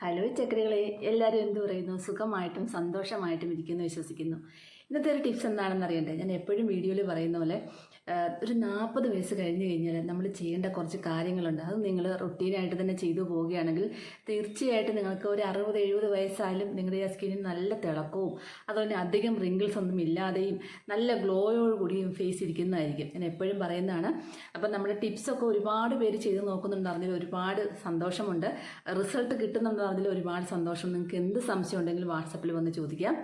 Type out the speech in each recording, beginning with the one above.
Hello ചക്രികളെ, എല്ലാവരും എന്ത് പറയുന്നു? സുഖമായിട്ടും സന്തോഷമായിട്ടും ഇരിക്കുന്നു വിശ്വസിക്കുന്നു. ഇന്നത്തെ ഒരു ടിപ്സ് എന്താണെന്ന് അറിയണ്ടേ? ഞാൻ എപ്പോഴും വീഡിയോയിൽ പറയുന്ന പോലെ ഒരു 40 വയസ്സ് കഴിഞ്ഞ് കഴിഞ്ഞാൽ നമ്മൾ ചെയ്യേണ്ട കുറച്ച് കാര്യങ്ങളുണ്ട്. അത് നിങ്ങൾ റൊട്ടീനായിട്ട് തന്നെ ചെയ്തു പോവുകയാണെങ്കിൽ തീർച്ചയായിട്ടും നിങ്ങൾക്ക് ഒരു 60-70 വയസ്സായാലും നിങ്ങളുടെ ആ സ്കിന്നിന് നല്ല തിളക്കവും അതുപോലെ അധികം റിങ്കിൾസ് ഒന്നും ഇല്ലാതെയും നല്ല ഗ്ലോയോട് കൂടിയും ഫേസ് ഇരിക്കുന്നതായിരിക്കും. ഞാൻ എപ്പോഴും പറയുന്നതാണ്. അപ്പം നമ്മുടെ ടിപ്സൊക്കെ ഒരുപാട് പേര് ചെയ്ത് നോക്കുന്നുണ്ട്, അതിൽ ഒരുപാട് സന്തോഷമുണ്ട്. റിസൾട്ട് കിട്ടുന്നുണ്ട്, അതിൽ ഒരുപാട് സന്തോഷം. നിങ്ങൾക്ക് എന്ത് സംശയം ഉണ്ടെങ്കിലും വാട്സപ്പിൽ വന്ന് ചോദിക്കാം.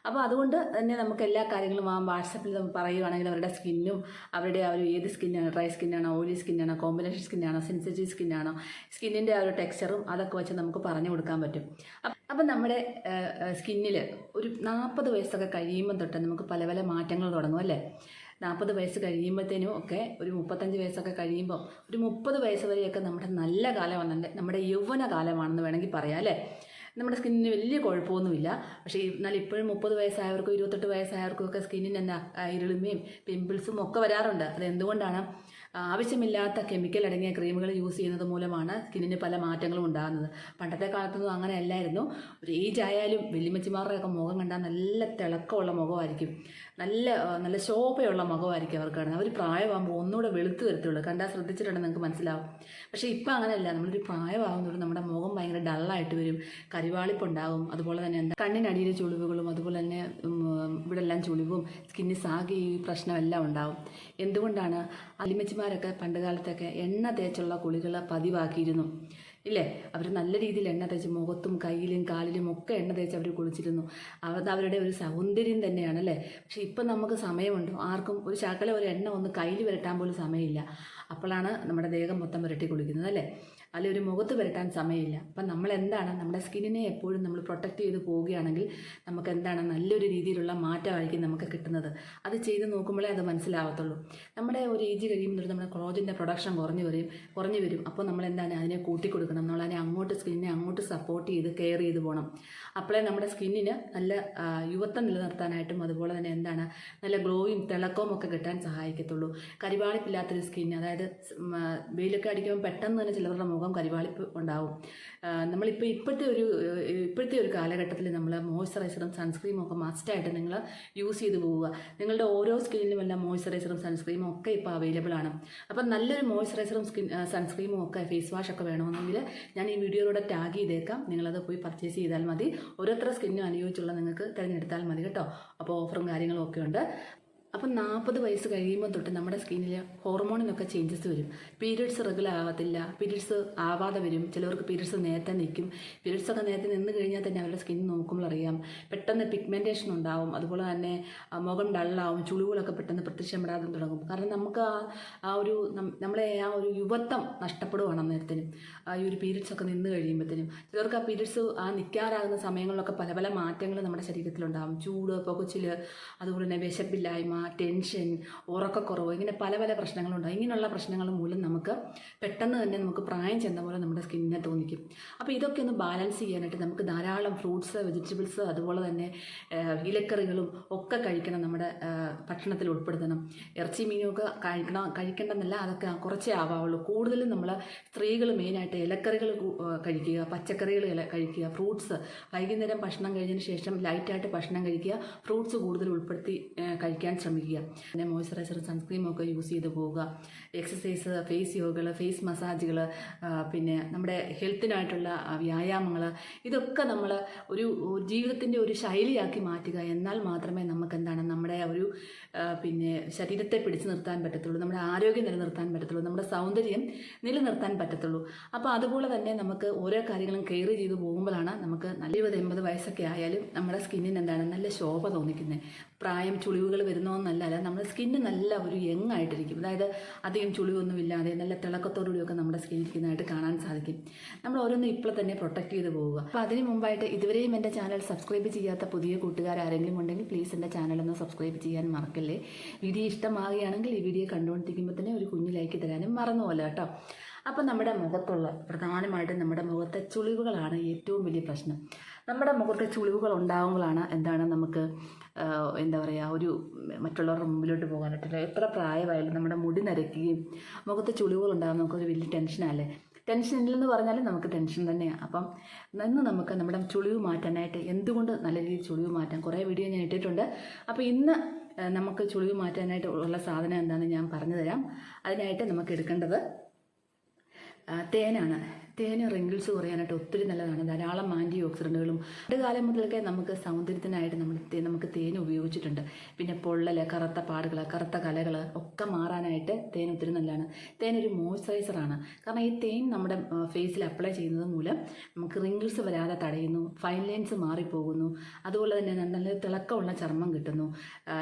അപ്പോൾ അതുകൊണ്ട് തന്നെ നമുക്ക് എല്ലാ കാര്യങ്ങളും ആ വാട്സപ്പിൽ പറയുകയാണെങ്കിൽ അവരുടെ സ്കിന്നും അവരുടെ ആ ഒരു ഏത് സ്കിന്നാണ്, ഡ്രൈ സ്കിന്നാണോ, ഓയിലി സ്കിന്നാണോ, കോമ്പിനേഷൻ സ്കിന്നാണോ, സെൻസിറ്റീവ് സ്കിന്നാണോ, സ്കിന്നിൻ്റെ ആ ഒരു ടെക്സ്ചറും അതൊക്കെ വെച്ച് നമുക്ക് പറഞ്ഞു കൊടുക്കാൻ പറ്റും. അപ്പം നമ്മുടെ സ്കിന്നിൽ ഒരു 40 വയസ്സൊക്കെ കഴിയുമ്പോൾ തൊട്ട് നമുക്ക് പല പല മാറ്റങ്ങൾ തുടങ്ങും അല്ലേ? 40 വയസ്സ് കഴിയുമ്പോഴത്തേനും ഒക്കെ ഒരു 35 വയസ്സൊക്കെ കഴിയുമ്പോൾ ഒരു 30 വയസ്സ് വരെയൊക്കെ നമ്മുടെ നല്ല കാലമാണ്, നമ്മുടെ യൗവന കാലമാണെന്ന് വേണമെങ്കിൽ പറയാം അല്ലേ? നമ്മുടെ സ്കിന്നിന് വലിയ കുഴപ്പമൊന്നുമില്ല. പക്ഷേ എന്നാൽ ഇപ്പോഴും 30 വയസ്സായവർക്കും 28 വയസ്സായവർക്കും ഒക്കെ സ്കിന്നിന് എന്നാ ഇരുളിമയും പിമ്പിൾസും ഒക്കെ വരാറുണ്ട്. അത് എന്തുകൊണ്ടാണ്? ആവശ്യമില്ലാത്ത കെമിക്കൽ അടങ്ങിയ ക്രീമുകൾ യൂസ് ചെയ്യുന്നത് മൂലമാണ് സ്കിന്നിന് പല മാറ്റങ്ങളും ഉണ്ടാകുന്നത്. പണ്ടത്തെ കാലത്തൊന്നും അങ്ങനെ അല്ലായിരുന്നു. ഒരു ഏജ് ആയാലും വലിയമ്മച്ചിമാരുടെയൊക്കെ മുഖം കണ്ടാൽ നല്ല തിളക്കമുള്ള മുഖമായിരിക്കും, നല്ല നല്ല ശോഭയുള്ള മുഖമായിരിക്കും അവർക്ക് കാണുന്നത്. അവർ പ്രായമാകുമ്പോൾ ഒന്നുകൂടെ വെളുത്ത് വരത്തുള്ളൂ. കണ്ടാൽ ശ്രദ്ധിച്ചിട്ടുണ്ടെങ്കിൽ നിങ്ങൾക്ക് മനസ്സിലാവും. പക്ഷേ ഇപ്പം അങ്ങനെയല്ല. നമ്മളൊരു പ്രായമാകുന്നതോടെ നമ്മുടെ മുഖം ഭയങ്കര ഡള്ളായിട്ട് വരും, കരിവാളിപ്പുണ്ടാകും. അതുപോലെ തന്നെ കണ്ണിനടിയിലെ ചുളിവുകളും അതുപോലെ തന്നെ ഇവിടെ എല്ലാം ചുളിവും സ്കിന്നിൽ സാഗി ഈ പ്രശ്നമെല്ലാം ഉണ്ടാവും. എന്തുകൊണ്ടാണ്? അലിമച്ചിമാരൊക്കെ പണ്ട് കാലത്തൊക്കെ എണ്ണ തേച്ചുള്ള കുളികൾ പതിവാക്കിയിരുന്നു ഇല്ലേ? അവർ നല്ല രീതിയിൽ എണ്ണ തേച്ച് മുഖത്തും കയ്യിലും കാലിലും ഒക്കെ എണ്ണ തേച്ച് അവർ കുളിച്ചിരുന്നു. അവരുടെ ഒരു സൗന്ദര്യം തന്നെയാണ് അല്ലേ? പക്ഷെ ഇപ്പം നമുക്ക് സമയമുണ്ടോ? ആർക്കും ഒരു ശകലം ഒരു എണ്ണ ഒന്ന് കയ്യിൽ പുരട്ടാൻ പോലും സമയമില്ല. അപ്പോഴാണ് നമ്മുടെ ദേഹം മൊത്തം പുരട്ടി കുളിക്കുന്നത് അല്ലേ? അല്ലെ ഒരു മുഖത്ത് പുരട്ടാൻ സമയമില്ല. അപ്പം നമ്മൾ എന്താണ്, നമ്മുടെ സ്കിന്നിനെ എപ്പോഴും നമ്മൾ പ്രൊട്ടക്റ്റ് ചെയ്ത് പോവുകയാണെങ്കിൽ നമുക്ക് എന്താണ് നല്ലൊരു രീതിയിലുള്ള മാറ്റമായിരിക്കും നമുക്ക് കിട്ടുന്നത്. അത് ചെയ്ത് നോക്കുമ്പോഴേ അത് മനസ്സിലാവത്തുള്ളൂ. നമ്മുടെ ഒരു ഏജ് കഴിയുമ്പോൾ നമ്മുടെ കൊളാജൻ്റെ പ്രൊഡക്ഷൻ കുറഞ്ഞു വരും. അപ്പോൾ നമ്മൾ എന്താണ് അതിനെ കൂട്ടിക്കൊടുക്കണം. നമ്മളതിനെ സ്കിന്നിനെ അങ്ങോട്ട് സപ്പോർട്ട് ചെയ്ത് കെയർ ചെയ്ത് പോകണം. അപ്പോഴേ നമ്മുടെ സ്കിന്നിന് നല്ല യുവത്വം നിലനിർത്താനായിട്ടും അതുപോലെ തന്നെ എന്താണ് നല്ല ഗ്ലോയും തിളക്കവും ഒക്കെ കിട്ടാൻ സഹായിക്കത്തുള്ളൂ. കരിവാളിപ്പില്ലാത്തൊരു സ്കിൻ, അതായത് വെയിലൊക്കെ അടിക്കുമ്പോൾ പെട്ടെന്ന് തന്നെ ചിലവരുടെ മുഖം കരിവാളിപ്പ് ഉണ്ടാവും. നമ്മളിപ്പോൾ ഇപ്പോഴത്തെ ഒരു കാലഘട്ടത്തിൽ നമ്മൾ മോയ്സ്ചറൈസറും സൺസ്ക്രീമും ഒക്കെ മസ്റ്റായിട്ട് നിങ്ങൾ യൂസ് ചെയ്ത് പോവുക. നിങ്ങളുടെ ഓരോ സ്കിന്നിലും എല്ലാം മോയ്സ്ചറൈസറും സൺസ്ക്രീമും ഒക്കെ ഇപ്പോൾ അവൈലബിൾ ആണ്. അപ്പം നല്ലൊരു മോയ്സ്ചറൈസറും സൺസ്ക്രീമും ഒക്കെ ഫേസ് വാഷ് ഒക്കെ വേണമെന്നെങ്കിൽ ഞാൻ ഈ വീഡിയോയിലൂടെ ടാഗ് ചെയ്തേക്കാം. നിങ്ങളത് പോയി പർച്ചേസ് ചെയ്താൽ മതി. ഓരോരുത്തരുടെ സ്കിന്നും അനുയോജിച്ചുള്ള നിങ്ങൾക്ക് തിരഞ്ഞെടുത്താൽ മതി കേട്ടോ. അപ്പോൾ ഓഫറും കാര്യങ്ങളും ഒക്കെ ഉണ്ട്. അപ്പം 40 വയസ്സ് കഴിയുമ്പോൾ തൊട്ട് നമ്മുടെ സ്കിന്നിൽ ഹോർമോണിനൊക്കെ ചേഞ്ചസ് വരും. പീരിയഡ്സ് റെഗുലർ ആകത്തില്ല, പീരിയഡ്സ് ആവാതെ വരും. ചിലവർക്ക് പീരിയഡ്സ് നേരത്തെ നിൽക്കും. പീരിയഡ്സൊക്കെ നേരത്തെ നിന്ന് കഴിഞ്ഞാൽ തന്നെ അവരുടെ സ്കിൻ നോക്കുമ്പോൾ അറിയാം. പെട്ടെന്ന് പിഗ്മെൻറ്റേഷൻ ഉണ്ടാവും. അതുപോലെ തന്നെ മുഖം ഡള്ളാവും, ചുളിവുകളൊക്കെ പെട്ടെന്ന് പ്രത്യക്ഷപ്പെടാതെ തുടങ്ങും. കാരണം നമുക്ക് നമ്മളെ ആ ഒരു യുവത്വം നഷ്ടപ്പെടുവാണ് അന്നേരത്തിനും, ഈ ഒരു പീരിയഡ്സൊക്കെ നിന്ന് കഴിയുമ്പോഴത്തേനും. ചിലർക്ക് ആ പീരിയഡ്സ് നിൽക്കാറാകുന്ന സമയങ്ങളിലൊക്കെ പല പല മാറ്റങ്ങൾ നമ്മുടെ ശരീരത്തിലുണ്ടാകും. ചൂട്, പുകച്ചിൽ, അതുപോലെ തന്നെ വിശപ്പില്ലായ്മ, ടെൻഷൻ, ഉറക്കക്കുറവ്, ഇങ്ങനെ പല പല പ്രശ്നങ്ങളുണ്ടാകും. ഇങ്ങനെയുള്ള പ്രശ്നങ്ങൾ മൂലം നമുക്ക് പെട്ടെന്ന് തന്നെ നമുക്ക് പ്രായം ചെന്ന പോലെ നമ്മുടെ സ്കിന്നിനെ തോന്നിക്കും. അപ്പോൾ ഇതൊക്കെ ഒന്ന് ബാലൻസ് ചെയ്യാനായിട്ട് നമുക്ക് ധാരാളം ഫ്രൂട്ട്സ്, വെജിറ്റബിൾസ്, അതുപോലെ തന്നെ ഇലക്കറികളും ഒക്കെ കഴിക്കണം. നമ്മുടെ ഭക്ഷണത്തിൽ ഉൾപ്പെടുത്തണം. ഇറച്ചി മീനുമൊക്കെ കഴിക്കേണ്ടെന്നല്ല, അതൊക്കെ കുറച്ചേ ആവാവുള്ളൂ. കൂടുതലും നമ്മൾ സ്ത്രീകൾ മെയിനായിട്ട് ഇലക്കറികൾ കഴിക്കുക, പച്ചക്കറികൾ കഴിക്കുക, ഫ്രൂട്ട്സ് വൈകുന്നേരം ഭക്ഷണം കഴിഞ്ഞതിന് ശേഷം ലൈറ്റായിട്ട് ഭക്ഷണം കഴിക്കുക, ഫ്രൂട്ട്സ് കൂടുതൽ ഉൾപ്പെടുത്തി കഴിക്കാൻ ശ്രമിക്കുക. പിന്നെ മോയ്സ്ചറൈസറും സൺസ്ക്രീമും ഒക്കെ യൂസ് ചെയ്ത് പോവുക. എക്സസൈസ്, ഫേസ് യോഗകൾ, ഫേസ് മസാജുകൾ, പിന്നെ നമ്മുടെ ഹെൽത്തിനായിട്ടുള്ള വ്യായാമങ്ങൾ, ഇതൊക്കെ നമ്മൾ ഒരു ജീവിതത്തിൻ്റെ ഒരു ശൈലിയാക്കി മാറ്റുക. എന്നാൽ മാത്രമേ നമുക്ക് എന്താണ് നമ്മുടെ ഒരു പിന്നെ ശരീരത്തെ പിടിച്ചു നിർത്താൻ പറ്റത്തുള്ളൂ, നമ്മുടെ ആരോഗ്യം നിലനിർത്താൻ പറ്റത്തുള്ളൂ, നമ്മുടെ സൗന്ദര്യം നിലനിർത്താൻ പറ്റത്തുള്ളൂ. അപ്പോൾ അതുപോലെ തന്നെ നമുക്ക് ഓരോ കാര്യങ്ങളും കെയർ ചെയ്ത് പോകുമ്പോഴാണ് നമുക്ക് 70-80 വയസ്സൊക്കെ ആയാലും നമ്മുടെ സ്കിന്നിന് എന്താണ് നല്ല ശോഭ തോന്നിക്കുന്നത്. പ്രായം ചുളിവുകൾ വരുന്നോന്നല്ല, നമ്മുടെ സ്കിന്ന് നല്ല ഒരു യങ് ആയിട്ടിരിക്കും. അതായത് അധികം ചുളിവൊന്നുമില്ലാതെ നല്ല തിളക്കത്തോടുകൂടിയൊക്കെ നമ്മുടെ സ്കിൻ ഇരിക്കുന്നതായിട്ട് കാണാൻ സാധിക്കും. നമ്മൾ ഓരോന്നും ഇപ്പോൾ തന്നെ പ്രൊട്ടക്റ്റ് ചെയ്ത് പോവുക. അപ്പോൾ അതിന് മുമ്പായിട്ട് ഇതുവരെയും എൻ്റെ ചാനൽ സബ്സ്ക്രൈബ് ചെയ്യാത്ത പുതിയ കൂട്ടുകാർ ആരെങ്കിലും ഉണ്ടെങ്കിൽ പ്ലീസ് എൻ്റെ ചാനലൊന്ന് സബ്സ്ക്രൈബ് ചെയ്യാൻ മറക്കല്ലേ. വീഡിയോ ഇഷ്ടമാകുകയാണെങ്കിൽ ഈ വീഡിയോ കണ്ടുകൊണ്ടിരിക്കുമ്പോൾ തന്നെ ഒരു കുഞ്ഞു ലൈക്ക് തരാനും മറന്നുപോലെ കേട്ടോ. അപ്പം നമ്മുടെ മുഖത്തുള്ള പ്രധാനമായിട്ടും നമ്മുടെ മുഖത്തെ ചുളിവുകളാണ് ഏറ്റവും വലിയ പ്രശ്നം. നമ്മുടെ മുഖത്തെ ചുളിവുകൾ ഉണ്ടാകുമ്പോഴാണ് എന്താണ് നമുക്ക് എന്താ പറയുക, ഒരു മറ്റുള്ളവരുടെ മുമ്പിലോട്ട് പോകാനായിട്ടില്ല. എത്ര പ്രായമായാലും നമ്മുടെ മുടി നരയ്ക്കുകയും മുഖത്ത് ചുളിവുകൾ ഉണ്ടാകുമ്പോൾ നമുക്കൊരു വലിയ ടെൻഷനല്ലേ. ടെൻഷൻ ഇല്ലെന്ന് പറഞ്ഞാലും നമുക്ക് ടെൻഷൻ തന്നെയാണ്. അപ്പം ഇന്ന് നമുക്ക് നമ്മുടെ ചുളിവ് മാറ്റാനായിട്ട് എന്തുകൊണ്ട് നല്ല രീതിയിൽ ചുളിവ് മാറ്റാം, കുറേ വീഡിയോ ഞാൻ ഇട്ടിട്ടുണ്ട്. അപ്പോൾ ഇന്ന് നമുക്ക് ചുളിവ് മാറ്റാനായിട്ട് ഉള്ള സാധനം എന്താണെന്ന് ഞാൻ പറഞ്ഞു തരാം. അതിനായിട്ട് നമുക്ക് എടുക്കേണ്ടത് തേനാണ്. തേന് റിങ്കിൾസ് കുറയാനായിട്ട് ഒത്തിരി നല്ലതാണ്. ധാരാളം ആൻറ്റി ഓക്സിഡൻറ്റുകളും പണ്ട് കാലം മുതൽക്കേ നമുക്ക് സൗന്ദര്യത്തിനായിട്ട് നമുക്ക് തേൻ ഉപയോഗിച്ചിട്ടുണ്ട്. പിന്നെ പൊള്ളൽ, കറുത്ത പാടുകൾ, കറുത്ത കലകൾ ഒക്കെ മാറാനായിട്ട് തേൻ ഒത്തിരി നല്ലതാണ്. തേൻ ഒരു മോയ്സ്ചറൈസറാണ്. കാരണം ഈ തേൻ നമ്മുടെ ഫേസിൽ അപ്ലൈ ചെയ്യുന്നത് മൂലം നമുക്ക് റിങ്കിൾസ് വരാതെ തടയുന്നു, ഫൈൻ ലൈൻസ് മാറിപ്പോകുന്നു. അതുപോലെ തന്നെ നല്ല തിളക്കമുള്ള ചർമ്മം കിട്ടുന്നു.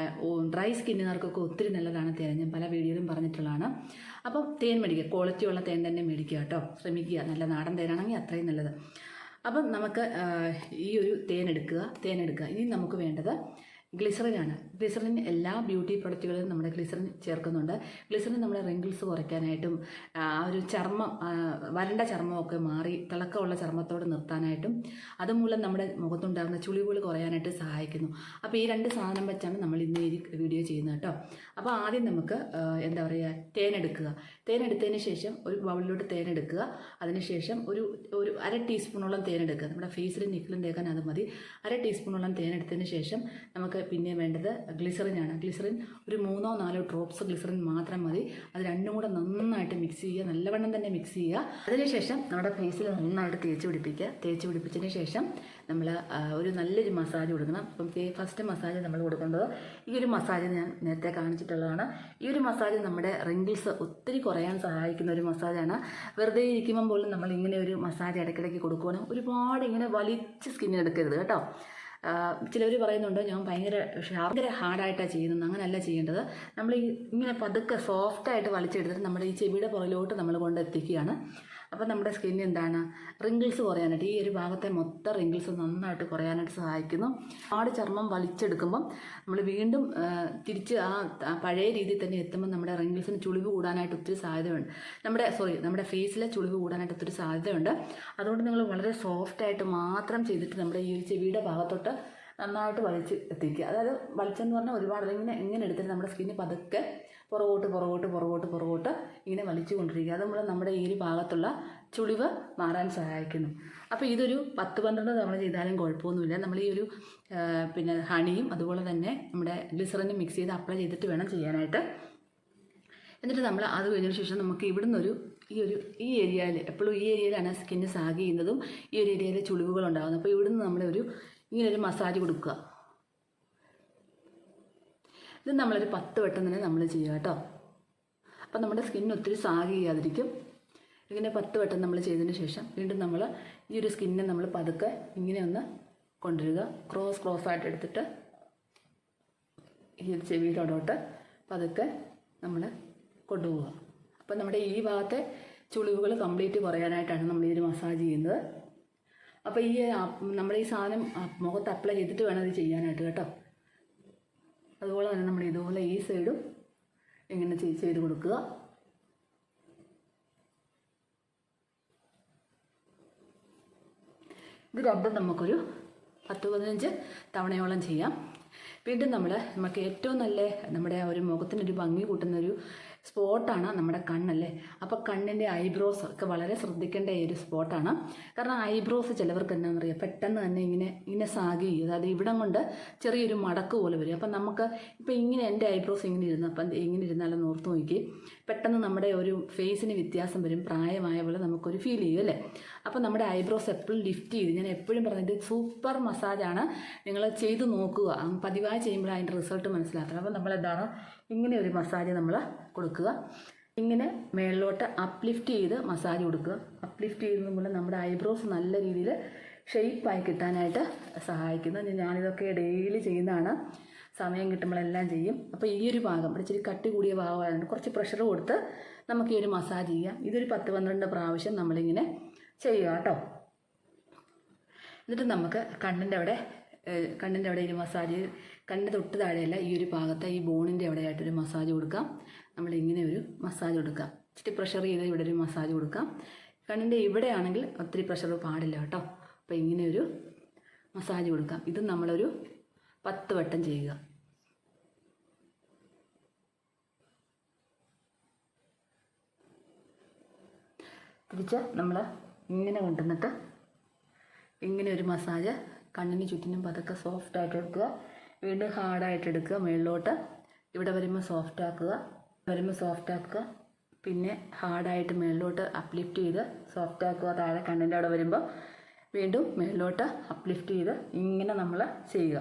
ഡ്രൈ സ്കിന്നുകാർക്കൊക്കെ ഒത്തിരി നല്ലതാണ് തേൻ. ഞാൻ പല വീഡിയോയിലും പറഞ്ഞിട്ടുള്ളതാണ്. അപ്പം തേൻ മേടിക്കുക, ക്വാളിറ്റിയുള്ള തേൻ തന്നെ മേടിക്കുക കേട്ടോ, ശ്രമിക്കുക. നല്ല നാടൻ തേനാണെങ്കിൽ അത്രയും നല്ലത്. അപ്പം നമുക്ക് ഈ ഒരു തേൻ എടുക്കുക. ഇനി നമുക്ക് വേണ്ടത് ഗ്ലിസറിനാണ്. ഗ്ലിസറിൻ എല്ലാ ബ്യൂട്ടി പ്രൊഡക്റ്റുകളിലും നമ്മുടെ ഗ്ലിസറിൻ ചേർക്കുന്നുണ്ട്. ഗ്ലിസറിൻ നമ്മുടെ റിങ്കിൾസ് കുറയ്ക്കാനായിട്ടും ഒരു ചർമ്മം, വരണ്ട ചർമ്മമൊക്കെ മാറി തിളക്കമുള്ള ചർമ്മത്തോട് നിർത്താനായിട്ടും അതുമൂലം നമ്മുടെ മുഖത്തുണ്ടാകുന്ന ചുളിവുകൾ കുറയാനായിട്ട് സഹായിക്കുന്നു. അപ്പോൾ ഈ 2 സാധനം വെച്ചാണ് നമ്മൾ ഇന്ന് ഈ വീഡിയോ ചെയ്യുന്നത് കേട്ടോ. അപ്പോൾ ആദ്യം നമുക്ക് എന്താ പറയുക, തേനെടുത്തതിന് ശേഷം ഒരു ബൗളിലോട്ട് തേനെടുക്കുക. അതിനുശേഷം ഒരു അര ടീസ്പൂണോളം തേനെടുക്കുക. നമ്മുടെ ഫേസിൽ നിക്കിലും തേക്കാൻ അത് മതി. അര ടീസ്പൂണോളം തേനെടുത്തതിന് ശേഷം നമുക്ക് പിന്നെ വേണ്ടത് ഗ്ലിസറിനാണ്. ഗ്ലിസറിൻ ഒരു 3-4 ഡ്രോപ്സ് ഗ്ലിസറിൻ മാത്രം മതി. അത് രണ്ടും കൂടെ നന്നായിട്ട് മിക്സ് ചെയ്യുക, നല്ലവണ്ണം തന്നെ മിക്സ് ചെയ്യുക. അതിനുശേഷം നമ്മുടെ ഫേസിൽ നന്നായിട്ട് തേച്ച് പിടിപ്പിച്ചതിന് ശേഷം നമ്മൾ ഒരു നല്ലൊരു മസാജ് കൊടുക്കണം. അപ്പം ഫസ്റ്റ് മസാജ് നമ്മൾ കൊടുക്കേണ്ടത് ഈ ഒരു മസാജ് ഞാൻ നേരത്തെ കാണിച്ചിട്ടുള്ളതാണ്. ഈ ഒരു മസാജ് നമ്മുടെ റിങ്കിൾസ് ഒത്തിരി കുറയാൻ സഹായിക്കുന്ന ഒരു മസാജാണ്. വെറുതെ ഇരിക്കുമ്പം പോലും നമ്മൾ ഇങ്ങനെ ഒരു മസാജ് ഇടയ്ക്കിടയ്ക്ക് കൊടുക്കുകയാണ്. ഒരുപാട് ഇങ്ങനെ വലിച്ച് സ്കിന്നെടുക്കരുത് കേട്ടോ. ചിലർ പറയുന്നുണ്ട് ഞാൻ ഭയങ്കര ഹാർഡായിട്ടാണ് ചെയ്യുന്നത്. അങ്ങനെയല്ല ചെയ്യേണ്ടത്. നമ്മൾ ഇങ്ങനെ പതുക്കെ സോഫ്റ്റായിട്ട് വലിച്ചെടുത്തിട്ട് നമ്മുടെ ഈ ചെവിയുടെ പുറകിലോട്ട് നമ്മൾ കൊണ്ടെത്തിക്കുകയാണ്. അപ്പോൾ നമ്മുടെ സ്കിന്നിന് എന്താണ്, റിങ്കിൾസ് കുറയാനായിട്ട്, ഈ ഒരു ഭാഗത്തെ മൊത്തം റിങ്കിൾസ് നന്നായിട്ട് കുറയാനായിട്ട് സഹായിക്കുന്നു. ആട് ചർമ്മം വലിച്ചെടുക്കുമ്പം നമ്മൾ വീണ്ടും തിരിച്ച് ആ പഴയ രീതിയിൽ തന്നെ എത്തുമ്പോൾ നമ്മുടെ റിങ്കിൾസിന് ചുളിവ് കൂടാനായിട്ട് ഒത്തിരി സാധ്യതയുണ്ട്. നമ്മുടെ ഫേസിലെ ചുളിവ് കൂടാനായിട്ട് ഒത്തിരി സാധ്യതയുണ്ട്. അതുകൊണ്ട് നിങ്ങൾ വളരെ സോഫ്റ്റായിട്ട് മാത്രം ചെയ്തിട്ട് നമ്മുടെ ഈ ചെവിയുടെ ഭാഗത്തോട്ട് നന്നായിട്ട് വലിച്ച് എത്തിക്കുക. അതായത് വലിച്ചെന്ന് പറഞ്ഞാൽ ഒരുപാട് ഇങ്ങനെ എടുത്തിട്ട് നമ്മുടെ സ്കിന്ന് പതുക്കെ പുറകോട്ട് ഇങ്ങനെ വലിച്ചു കൊണ്ടിരിക്കുക. അതുമൂലം നമ്മുടെ ഈ ഒരു ഭാഗത്തുള്ള ചുളിവ് മാറാൻ സഹായിക്കുന്നു. അപ്പോൾ ഇതൊരു 10-12 തവണ ചെയ്താലും കുഴപ്പമൊന്നുമില്ല. നമ്മൾ ഈ ഒരു പിന്നെ ഹണിയും അതുപോലെ തന്നെ നമ്മുടെ ഗ്ലിസറിനും മിക്സ് ചെയ്ത് അപ്ലൈ ചെയ്തിട്ട് വേണം ചെയ്യാനായിട്ട്. എന്നിട്ട് നമ്മൾ അത് കഴിഞ്ഞതിന് ശേഷം നമുക്ക് ഇവിടുന്ന് ഈ ഏരിയയിൽ, എപ്പോഴും ഈ ഏരിയയിലാണ് സ്കിന്ന് സാഗ് ചെയ്യുന്നതും ഈ ഒരു ഏരിയയിൽ ചുളിവുകൾ ഉണ്ടാകുന്നത്. അപ്പോൾ ഇവിടുന്ന് നമ്മളൊരു ഇങ്ങനൊരു മസാജ് കൊടുക്കുക. ഇത് നമ്മളൊരു 10 വട്ടം തന്നെ നമ്മൾ ചെയ്യുക കേട്ടോ. അപ്പം നമ്മുടെ സ്കിന്ന് ഒത്തിരി സാഗ് ചെയ്യാതിരിക്കും. ഇങ്ങനെ 10 വട്ടം നമ്മൾ ചെയ്തതിന് ശേഷം വീണ്ടും നമ്മൾ ഈ ഒരു സ്കിന്നെ നമ്മൾ പതുക്കെ ഇങ്ങനെ ഒന്ന് കൊണ്ടുവരിക. ക്രോസ് ആയിട്ട് എടുത്തിട്ട് ഈ ചെവിയിലോട്ട് പതുക്കെ നമ്മൾ കൊണ്ടുപോവുക. അപ്പം നമ്മുടെ ഈ ഭാഗത്തെ ചുളിവുകൾ കംപ്ലീറ്റ് കുറയാനായിട്ടാണ് നമ്മൾ ഈ ഒരു മസാജ് ചെയ്യുന്നത്. അപ്പോൾ നമ്മൾ ഈ സാധനം മുഖത്ത് അപ്ലൈ ചെയ്തിട്ട് വേണം ഇത് ചെയ്യാനായിട്ട് കേട്ടോ. അതുപോലെ തന്നെ നമ്മൾ ഇതുപോലെ ഈ സൈഡും ഇങ്ങനെ ചെയ്ത് കൊടുക്കുക. ഇത് രണ്ടും നമുക്കൊരു 10-15 തവണയോളം ചെയ്യാം. വീണ്ടും നമുക്ക് ഏറ്റവും നല്ല നമ്മുടെ ഒരു മുഖത്തിനൊരു ഭംഗി കൂട്ടുന്നൊരു സ്പോട്ടാണ് നമ്മുടെ കണ്ണല്ലേ. അപ്പോൾ കണ്ണിൻ്റെ ഐബ്രോസ് ഒക്കെ വളരെ ശ്രദ്ധിക്കേണ്ട ഒരു സ്പോട്ടാണ്. കാരണം ഐബ്രോസ് ചിലവർക്ക് എന്താണെന്ന് അറിയാം, പെട്ടെന്ന് തന്നെ ഇങ്ങനെ സാഗ് ചെയ്യും. അതായത് ഇവിടം കൊണ്ട് ചെറിയൊരു മടക്ക് പോലെ വരും. അപ്പം നമുക്ക് ഇപ്പം ഇങ്ങനെ എൻ്റെ ഐബ്രോസ് ഇങ്ങനെ ഇരുന്നു, അപ്പം ഇങ്ങനെ ഇരുന്നാലും ഓർത്ത് നോക്കി പെട്ടെന്ന് നമ്മുടെ ഒരു ഫേസിന് വ്യത്യാസം വരും. പ്രായമായ പോലെ നമുക്കൊരു ഫീൽ ചെയ്യും അല്ലേ. അപ്പം നമ്മുടെ ഐബ്രോസ് എപ്പോഴും ലിഫ്റ്റ് ചെയ്ത്, ഞാൻ എപ്പോഴും പറഞ്ഞത് സൂപ്പർ മസാജാണ്. നിങ്ങൾ ചെയ്ത് നോക്കുക, പതിവായി ചെയ്യുമ്പോൾ അതിൻ്റെ റിസൾട്ട് മനസ്സിലാക്കണം. അപ്പം നമ്മളെന്താണ് ഇങ്ങനെ ഒരു മസാജ് നമ്മൾ കൊടുക്കുക. ഇങ്ങനെ മേളിലോട്ട് അപ്ലിഫ്റ്റ് ചെയ്ത് മസാജ് കൊടുക്കുക. അപ്ലിഫ്റ്റ് ചെയ്യുമ്പോൾ നമ്മുടെ ഐബ്രോസ് നല്ല രീതിയിൽ ഷെയ്പ്പായി കിട്ടാനായിട്ട് സഹായിക്കുന്നു. ഞാനിതൊക്കെ ഡെയിലി ചെയ്യുന്നതാണ്. സമയം കിട്ടുമ്പോഴെല്ലാം ചെയ്യും. അപ്പോൾ ഈ ഒരു ഭാഗം ഇച്ചിരി കട്ടി കൂടിയ ഭാഗമായതുകൊണ്ട് കുറച്ച് പ്രഷർ കൊടുത്ത് നമുക്ക് ഈ ഒരു മസാജ് ചെയ്യാം. ഇതൊരു 10-12 പ്രാവശ്യം നമ്മളിങ്ങനെ ചെയ്യുക കേട്ടോ. എന്നിട്ട് നമുക്ക് കണ്ണിൻ്റെ അവിടെ ഒരു മസാജ്, കണ്ണിൻ്റെ തൊട്ട് താഴെയല്ല, ഈ ഒരു ഭാഗത്ത് ഈ ബോണിൻ്റെ അവിടെയായിട്ടൊരു മസാജ് കൊടുക്കാം. നമ്മളിങ്ങനെ ഒരു മസാജ് കൊടുക്കാം. ഇച്ചിരി പ്രഷർ ചെയ്ത് ഇവിടെ ഒരു മസാജ് കൊടുക്കാം. കണ്ണിൻ്റെ ഇവിടെ ആണെങ്കിൽ ഒത്തിരി പ്രഷർ പാടില്ല കേട്ടോ. അപ്പോൾ ഇങ്ങനെ ഒരു മസാജ് കൊടുക്കാം. ഇത് നമ്മളൊരു 10 വട്ടം ചെയ്യുക. തിരിച്ച് നമ്മൾ ഇങ്ങനെ കൊണ്ടുവന്നിട്ട് ഇങ്ങനെ ഒരു മസാജ് കണ്ണിന് ചുറ്റിനും പതുക്കെ സോഫ്റ്റായിട്ട് എടുക്കുക. വീണ്ടും ഹാർഡായിട്ട് എടുക്കുക മുകളിലോട്ട്. ഇവിടെ വരുമ്പോൾ സോഫ്റ്റ് ആക്കുക. പിന്നെ ഹാർഡായിട്ട് മുകളിലോട്ട് അപ്ലിഫ്റ്റ് ചെയ്ത് സോഫ്റ്റ് ആക്കുക. താഴെ കണ്ണിൻ്റെ അവിടെ വരുമ്പോൾ വീണ്ടും മുകളിലോട്ട് അപ്ലിഫ്റ്റ് ചെയ്ത് ഇങ്ങനെ നമ്മൾ ചെയ്യുക.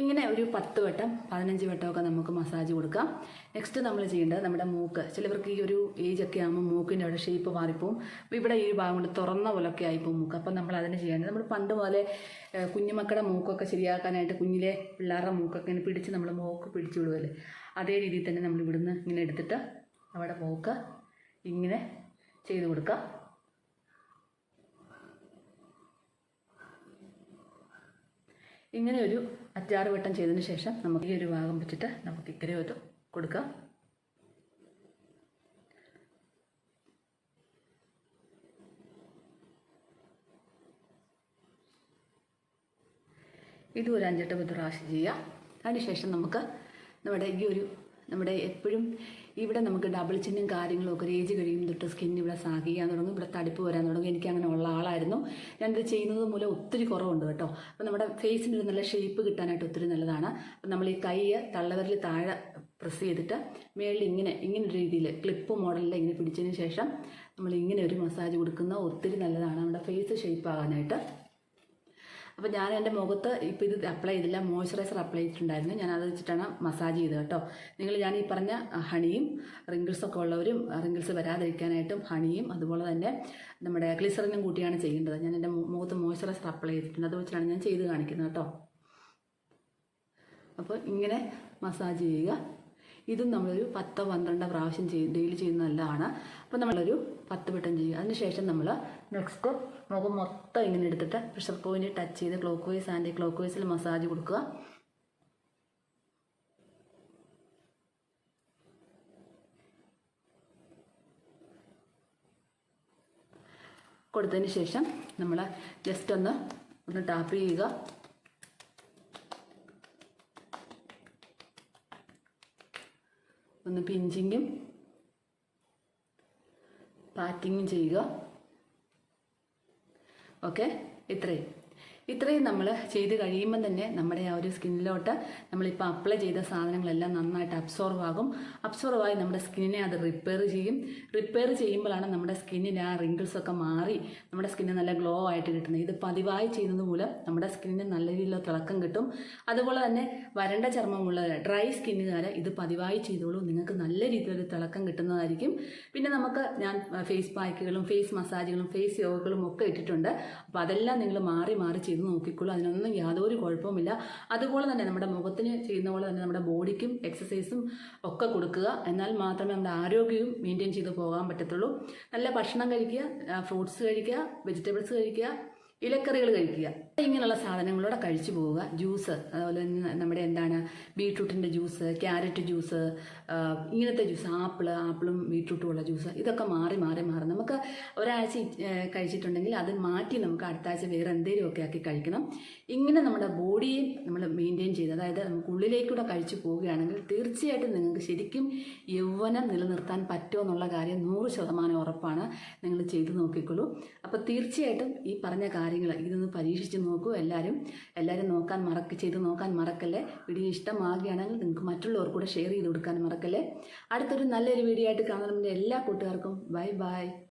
ഇങ്ങനെ ഒരു 10 വട്ടം 15 വട്ടമൊക്കെ നമുക്ക് മസാജ് കൊടുക്കാം. നെക്സ്റ്റ് നമ്മൾ ചെയ്യേണ്ടത് നമ്മുടെ മൂക്ക്. ചിലവർക്ക് ഈ ഒരു ഏജൊക്കെ ആകുമ്പോൾ മൂക്കിൻ്റെ അവിടെ ഷേപ്പ് മാറിപ്പോവും. ഇവിടെ ഈ ഭാഗം കൊണ്ട് തുറന്ന പോലൊക്കെ ആയിപ്പോവും മൂക്ക്. അപ്പം നമ്മൾ അതിന് ചെയ്യേണ്ടത്, നമ്മൾ പണ്ട് പോലെ കുഞ്ഞുമക്കളുടെ മൂക്കൊക്കെ ശരിയാക്കാനായിട്ട് കുഞ്ഞിലെ പിള്ളേരുടെ മൂക്കൊക്കെ ഇങ്ങനെ പിടിച്ച് നമ്മൾ മൂക്ക് പിടിച്ചു വിടുമല്ലേ, അതേ രീതിയിൽ തന്നെ നമ്മൾ ഇവിടുന്ന് ഇങ്ങനെ എടുത്തിട്ട് അവിടെ മൂക്ക് ഇങ്ങനെ ചെയ്ത് കൊടുക്കുക. ഇങ്ങനെ ഒരു 5-6 വട്ടം ചെയ്തതിന് ശേഷം നമുക്ക് ഈ ഒരു ഭാഗം വെച്ചിട്ട് നമുക്ക് ഇക്കരെ ഒരു കൊടുക്കാം. ഇത് ഒരു 5-8 പ്രാവശ്യം ചെയ്യുക. അതിനുശേഷം നമുക്ക് നമ്മുടെ എപ്പോഴും ഇവിടെ നമുക്ക് ഡബിൾ ചിഹ്നം കാര്യങ്ങളും ഒക്കെ ഏജ് കഴിയും തൊട്ട് സ്കിൻ ഇവിടെ സാഗ് ചെയ്യാൻ തുടങ്ങും, ഇവിടെ തടിപ്പ് വരാൻ തുടങ്ങും. എനിക്ക് അങ്ങനെ ഉള്ള ആളായിരുന്നു. ഞാനിത് ചെയ്യുന്നത് മൂലം ഒത്തിരി കുറവുണ്ട് കേട്ടോ. അപ്പോൾ നമ്മുടെ ഫേസിന് ഒരു നല്ല ഷേപ്പ് കിട്ടാനായിട്ട് ഒത്തിരി നല്ലതാണ്. അപ്പം നമ്മൾ ഈ കൈ തള്ളവിരൽ താഴെ പ്രസ് ചെയ്തിട്ട് മേളിൽ ഇങ്ങനെ ഒരു രീതിയിൽ ക്ലിപ്പ് മോഡലിൽ ഇങ്ങനെ പിടിച്ചതിന് ശേഷം നമ്മൾ ഇങ്ങനെ ഒരു മസാജ് കൊടുക്കുന്ന ഒത്തിരി നല്ലതാണ് നമ്മുടെ ഫേസ് ഷേപ്പ് ആകാനായിട്ട്. അപ്പോൾ ഞാൻ എൻ്റെ മുഖത്ത് ഇപ്പോൾ ഇത് അപ്ലൈ ചെയ്തില്ല, മോയ്സ്ചറൈസർ അപ്ലൈ ചെയ്തിട്ടുണ്ടായിരുന്നു. ഞാൻ അത് വെച്ചിട്ടാണ് മസാജ് ചെയ്തത് കേട്ടോ. ഞാൻ ഈ പറഞ്ഞ ഹണിയും റിങ്കിൾസൊക്കെ ഉള്ളവരും റിങ്കിൾസ് വരാതിരിക്കാനായിട്ടും ഹണിയും അതുപോലെ തന്നെ നമ്മുടെ ഗ്ലിസറിനും കൂട്ടിയാണ് ചെയ്യേണ്ടത്. ഞാൻ എൻ്റെ മുഖത്ത് മോയ്സ്ചറൈസർ അപ്ലൈ ചെയ്തിട്ടുണ്ട്, അത് വെച്ചിട്ടാണ് ഞാൻ ചെയ്ത് കാണിക്കുന്നത് കേട്ടോ. അപ്പോൾ ഇങ്ങനെ മസാജ് ചെയ്യുക. ഇതും നമ്മളൊരു 10-12 പ്രാവശ്യം ഡെയിലി ചെയ്യുന്ന നല്ലതാണ്. അപ്പോൾ നമ്മളൊരു 10 വട്ടം ചെയ്യുക. അതിനുശേഷം നമ്മൾ നെക്സ്റ്റ് മുഖം മൊത്തം ഇങ്ങനെ എടുത്തിട്ട് പ്രഷർ പോയിന്റ് ടച്ച് ചെയ്ത് ക്ലോക്ക് വൈസ് ആൻറ്റി ക്ലോക്ക് വൈസിൽ മസാജ് കൊടുക്കുക. കൊടുത്തതിന് ശേഷം നമ്മൾ ജസ്റ്റ് ഒന്ന് ടാപ്പ് ചെയ്യുക. ഒന്ന് പിഞ്ചിങ്ങും പാറ്റിങ്ങും ചെയ്യുക. ഓക്കെ, ഇത്രയും നമ്മൾ ചെയ്ത് കഴിയുമ്പം തന്നെ നമ്മുടെ ആ ഒരു സ്കിന്നിലോട്ട് നമ്മളിപ്പോൾ അപ്ലൈ ചെയ്ത സാധനങ്ങളെല്ലാം നന്നായിട്ട് അബ്സോർവായി നമ്മുടെ സ്കിന്നിനെ അത് റിപ്പയർ ചെയ്യുമ്പോഴാണ് നമ്മുടെ സ്കിന്നിന് ആ റിങ്കിൾസൊക്കെ മാറി നമ്മുടെ സ്കിന്നിന് നല്ല ഗ്ലോ ആയിട്ട് കിട്ടുന്നത്. ഇത് പതിവായി ചെയ്യുന്നത് മൂലം നമ്മുടെ സ്കിന്നിന് നല്ല രീതിയിലുള്ള തിളക്കം കിട്ടും. അതുപോലെ തന്നെ വരണ്ട ചർമ്മമുള്ള ഡ്രൈ സ്കിന്നുകാരെ ഇത് പതിവായി ചെയ്തോളൂ, നിങ്ങൾക്ക് നല്ല രീതിയിലൊരു തിളക്കം കിട്ടുന്നതായിരിക്കും. പിന്നെ ഞാൻ ഫേസ് പാക്കുകളും ഫേസ് മസാജുകളും ഫേസ് യോഗകളും ഒക്കെ ഇട്ടിട്ടുണ്ട്. അപ്പോൾ അതെല്ലാം നിങ്ങൾ മാറി ചെയ്ത് നോക്കിക്കോളൂ, അതിനൊന്നും യാതൊരു കുഴപ്പവുമില്ല. അതുപോലെ തന്നെ നമ്മുടെ മുഖത്തിന് ചെയ്യുന്ന പോലെ തന്നെ നമ്മുടെ ബോഡിക്കും എക്സസൈസും ഒക്കെ കൊടുക്കുക. എന്നാൽ മാത്രമേ നമ്മുടെ ആരോഗ്യവും മെയിൻറ്റെയിൻ ചെയ്ത് പോകാൻ പറ്റത്തുള്ളൂ. നല്ല ഭക്ഷണം കഴിക്കുക, ഫ്രൂട്ട്സ് കഴിക്കുക, വെജിറ്റബിൾസ് കഴിക്കുക, ഇലക്കറികൾ കഴിക്കുക. ഇങ്ങനെയുള്ള സാധനങ്ങളോടെ കഴിച്ചു പോവുക. ജ്യൂസ്, അതുപോലെ നമ്മുടെ ബീട്രൂട്ടിൻ്റെ ജ്യൂസ്, ക്യാരറ്റ് ജ്യൂസ്, ഇങ്ങനത്തെ ജ്യൂസ്, ആപ്പിളും ബീട്രൂട്ടും ഉള്ള ജ്യൂസ്, ഇതൊക്കെ മാറി നമുക്ക് ഒരാഴ്ച കഴിച്ചിട്ടുണ്ടെങ്കിൽ അത് മാറ്റി നമുക്ക് അടുത്ത ആഴ്ച വേറെ എന്തെങ്കിലുമൊക്കെ ആക്കി കഴിക്കണം. ഇങ്ങനെ നമ്മുടെ ബോഡിയെ നമ്മൾ മെയിൻറ്റെയിൻ ചെയ്ത്, അതായത് നമുക്ക് ഉള്ളിലേക്കൂടെ കഴിച്ചു പോവുകയാണെങ്കിൽ തീർച്ചയായിട്ടും നിങ്ങൾക്ക് ശരിക്കും യൗവനം നിലനിർത്താൻ പറ്റുമെന്നുള്ള കാര്യം 100% ഉറപ്പാണ്. നിങ്ങൾ ചെയ്ത് നോക്കിക്കോളൂ. അപ്പോൾ തീർച്ചയായിട്ടും ഈ പറഞ്ഞ കാര്യങ്ങൾ ഇതൊന്ന് പരീക്ഷിച്ച് നോക്കൂ. എല്ലാവരും ചെയ്ത് നോക്കാൻ മറക്കല്ലേ. വീഡിയോ ഇഷ്ടമാകുകയാണെങ്കിൽ നിങ്ങൾക്ക് മറ്റുള്ളവർക്ക് കൂടെ ഷെയർ ചെയ്ത് കൊടുക്കാൻ മറക്കല്ലേ. അടുത്തൊരു നല്ലൊരു വീഡിയോ ആയിട്ട് കാണുന്നതിന് എല്ലാ കൂട്ടുകാർക്കും ബൈ.